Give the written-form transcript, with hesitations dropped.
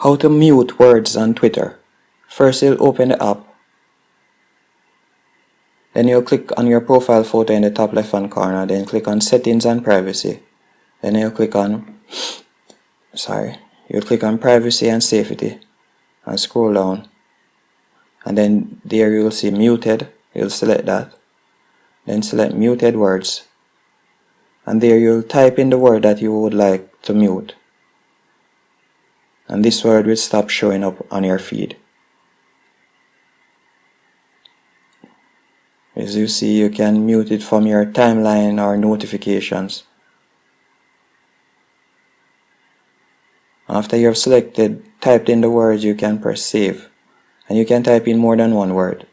How to mute words on Twitter. First, you'll open the app. Then you'll click on your profile photo in the top left hand corner. Then click on Settings and Privacy. Then you'll click on Privacy and Safety and scroll down. And then there you'll see Muted. You'll select that. Then select Muted Words. And there you'll type in the word that you would like to mute. And this word will stop showing up on your feed. As you see, you can mute it from your timeline or notifications. After you have typed in the words, you can press save. And you can type in more than one word.